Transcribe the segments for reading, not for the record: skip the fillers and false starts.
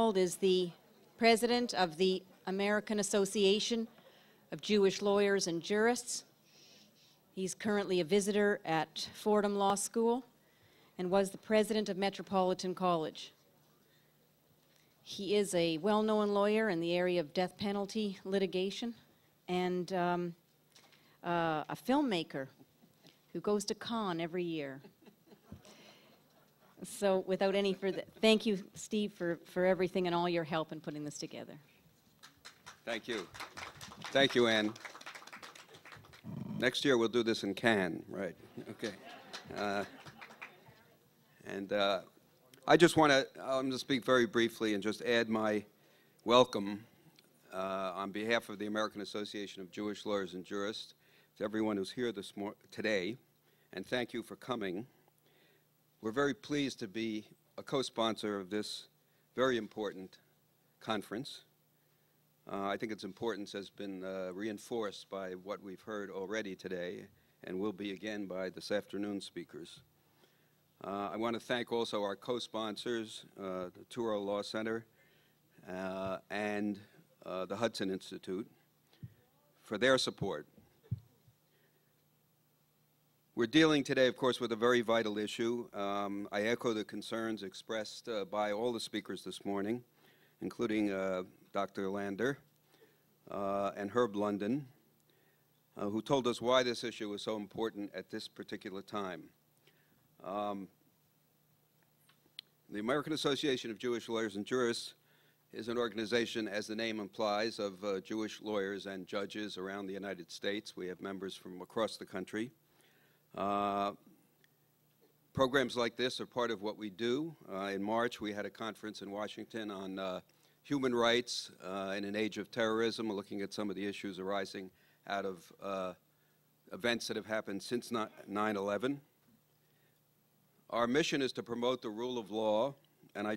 Scrambled is the president of the American Association of Jewish Lawyers and Jurists. He's currently a visitor at Fordham Law School and was the president of Metropolitan College. He is a well-known lawyer in the area of death penalty litigation and a filmmaker who goes to Cannes every year. So without any further, thank you, Steve, for everything and all your help in putting this together. Thank you. Thank you, Anne. Next year we'll do this in Cannes, right? Okay. I just want to speak very briefly and just add my welcome on behalf of the American Association of Jewish Lawyers and Jurists to everyone who's here today, and thank you for coming. We're very pleased to be a co-sponsor of this very important conference. I think its importance has been reinforced by what we've heard already today and will be again by this afternoon's speakers. I want to thank also our co-sponsors, the Touro Law Center and the Hudson Institute, for their support. We're dealing today, of course, with a very vital issue. I echo the concerns expressed by all the speakers this morning, including Dr. Lander and Herb London, who told us why this issue is so important at this particular time. The American Association of Jewish Lawyers and Jurists is an organization, as the name implies, of Jewish lawyers and judges around the United States. We have members from across the country. Programs like this are part of what we do. In March, we had a conference in Washington on human rights in an age of terrorism, looking at some of the issues arising out of events that have happened since 9/11. Our mission is to promote the rule of law, and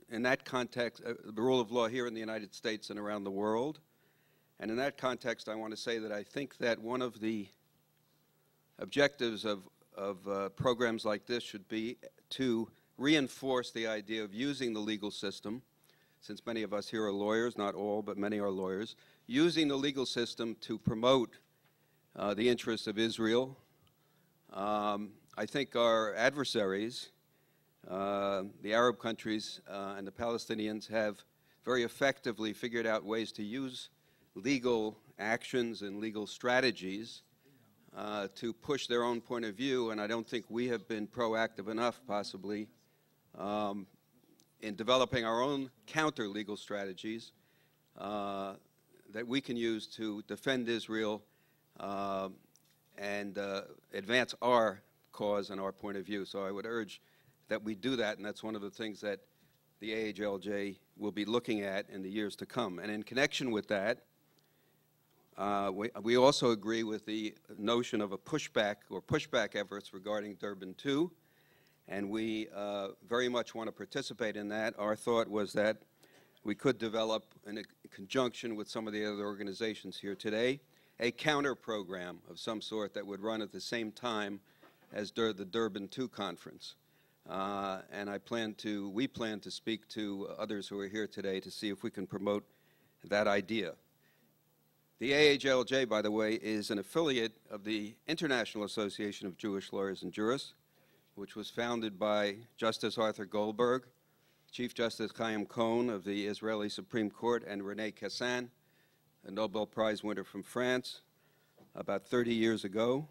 in that context, the rule of law here in the United States and around the world. And in that context, I want to say that I think that one of the objectives of programs like this should be to reinforce the idea of using the legal system, since many of us here are lawyers, not all, but many are lawyers, using the legal system to promote the interests of Israel. I think our adversaries, the Arab countries and the Palestinians, have very effectively figured out ways to use legal actions and legal strategies to push their own point of view, and I don't think we have been proactive enough, possibly, in developing our own counter-legal strategies that we can use to defend Israel and advance our cause and our point of view. So I would urge that we do that, and that's one of the things that the AHLJ will be looking at in the years to come. And in connection with that, we also agree with the notion of a pushback or pushback efforts regarding Durban 2, and we very much want to participate in that. Our thought was that we could develop, in conjunction with some of the other organizations here today, a counter program of some sort that would run at the same time as the Durban 2 conference. And we plan to speak to others who are here today to see if we can promote that idea. The AHLJ, by the way, is an affiliate of the International Association of Jewish Lawyers and Jurists, which was founded by Justice Arthur Goldberg, Chief Justice Chaim Cohn of the Israeli Supreme Court, and René Cassin, a Nobel Prize winner from France, about 30 years ago.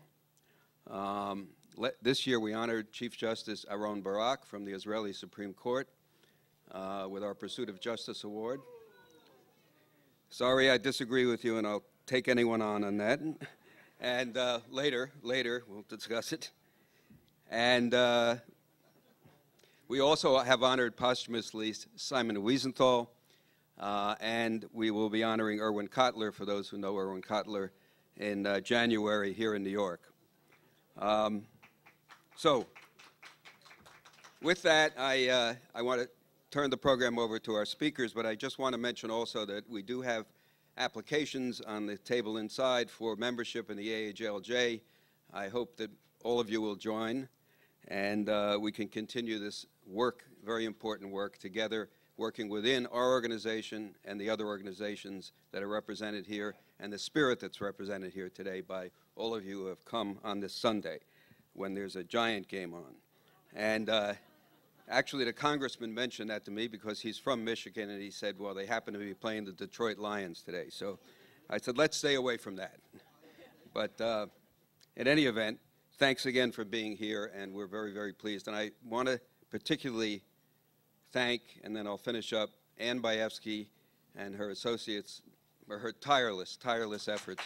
This year we honored Chief Justice Aaron Barak from the Israeli Supreme Court with our Pursuit of Justice Award. Sorry, I disagree with you, and I'll take anyone on that. And later we'll discuss it. And we also have honored posthumously Simon Wiesenthal, and we will be honoring Erwin Kotler, for those who know Erwin Kotler, in January here in New York. So with that, I want to turn the program over to our speakers, but I just want to mention also that we do have applications on the table inside for membership in the AHLJ. I hope that all of you will join, and we can continue this work, very important work, together working within our organization and the other organizations that are represented here, and the spirit that's represented here today by all of you who have come on this Sunday when there's a Giant game on. And actually, the congressman mentioned that to me because he's from Michigan, and he said, well, they happen to be playing the Detroit Lions today. So I said, let's stay away from that. But in any event, thanks again for being here, and we're very, very pleased. And I want to particularly thank, and then I'll finish up, Ann Bajewski and her associates for her tireless efforts.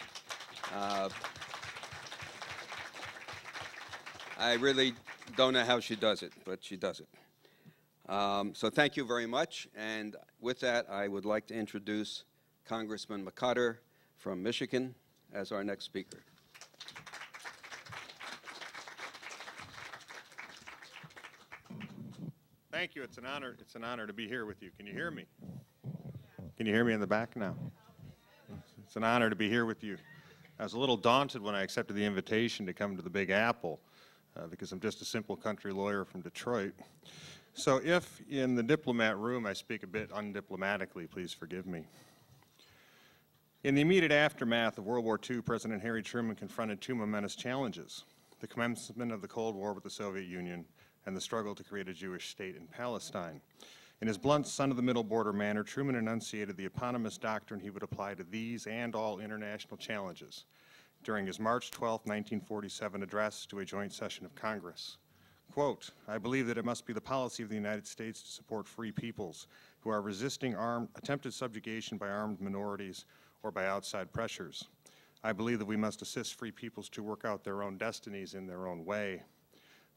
I really don't know how she does it, but she does it. So thank you very much. And with that, I would like to introduce Congressman McCutter from Michigan as our next speaker. Thank you. It's an honor. It's an honor to be here with you. Can you hear me? Can you hear me in the back now? It's an honor to be here with you. I was a little daunted when I accepted the invitation to come to the Big Apple because I'm just a simple country lawyer from Detroit. So if in the diplomat room I speak a bit undiplomatically, please forgive me. In the immediate aftermath of World War II, President Harry Truman confronted two momentous challenges: the commencement of the Cold War with the Soviet Union and the struggle to create a Jewish state in Palestine. In his blunt, son-of-the-middle border manner, Truman enunciated the eponymous doctrine he would apply to these and all international challenges during his March 12, 1947 address to a joint session of Congress. Quote, "I believe that it must be the policy of the United States to support free peoples who are resisting attempted subjugation by armed minorities or by outside pressures. I believe that we must assist free peoples to work out their own destinies in their own way.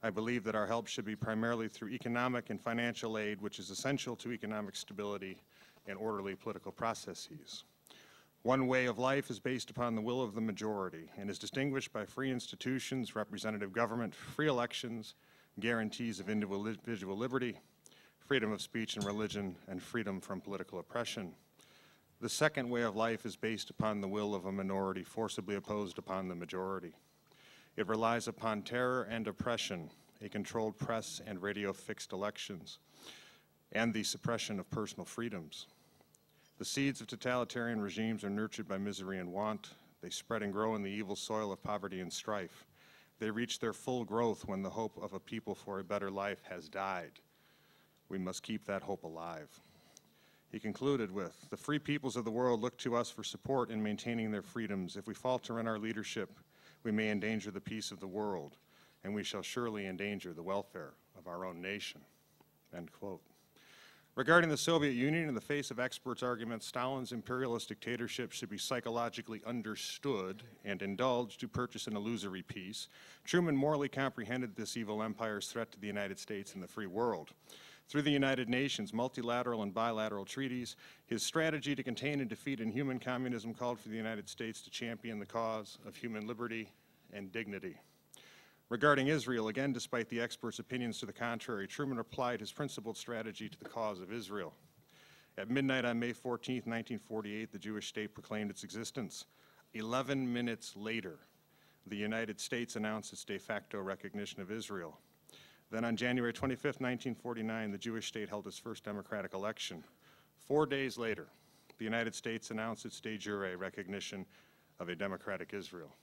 I believe that our help should be primarily through economic and financial aid, which is essential to economic stability and orderly political processes. One way of life is based upon the will of the majority and is distinguished by free institutions, representative government, free elections, guarantees of individual liberty, freedom of speech and religion, and freedom from political oppression. The second way of life is based upon the will of a minority forcibly opposed upon the majority. It relies upon terror and oppression, a controlled press and radio-fixed elections, and the suppression of personal freedoms. The seeds of totalitarian regimes are nurtured by misery and want. They spread and grow in the evil soil of poverty and strife. They reach their full growth when the hope of a people for a better life has died. We must keep that hope alive." He concluded with, "The free peoples of the world look to us for support in maintaining their freedoms. If we falter in our leadership, we may endanger the peace of the world, and we shall surely endanger the welfare of our own nation." End quote. Regarding the Soviet Union, in the face of experts' arguments, Stalin's imperialist dictatorship should be psychologically understood and indulged to purchase an illusory peace, Truman morally comprehended this evil empire's threat to the United States and the free world. Through the United Nations, multilateral and bilateral treaties, his strategy to contain and defeat inhuman communism called for the United States to champion the cause of human liberty and dignity. Regarding Israel, again, despite the experts' opinions to the contrary, Truman applied his principled strategy to the cause of Israel. At midnight on May 14, 1948, the Jewish state proclaimed its existence. 11 minutes later, the United States announced its de facto recognition of Israel. Then on January 25, 1949, the Jewish state held its first democratic election. 4 days later, the United States announced its de jure recognition of a democratic Israel.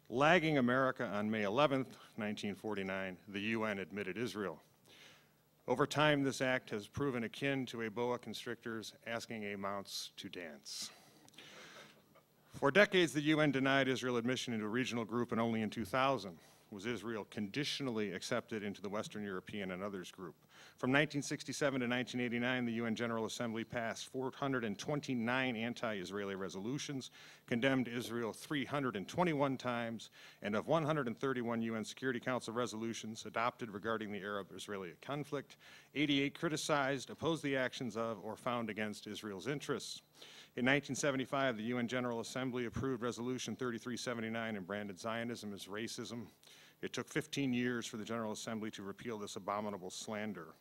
Lagging America on May 11, 1949, the UN admitted Israel. Over time, this act has proven akin to a boa constrictor's asking a mouse to dance. For decades, the UN denied Israel admission into a regional group, and only in 2000 was Israel conditionally accepted into the Western European and Others group. From 1967 to 1989, the UN General Assembly passed 429 anti-Israeli resolutions, condemned Israel 321 times, and of 131 UN Security Council resolutions adopted regarding the Arab-Israeli conflict, 88 criticized, opposed the actions of, or found against Israel's interests. In 1975, the UN General Assembly approved Resolution 3379 and branded Zionism as racism. It took 15 years for the General Assembly to repeal this abominable slander.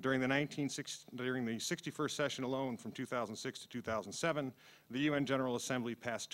During the 61st session alone, from 2006 to 2007, the UN General Assembly passed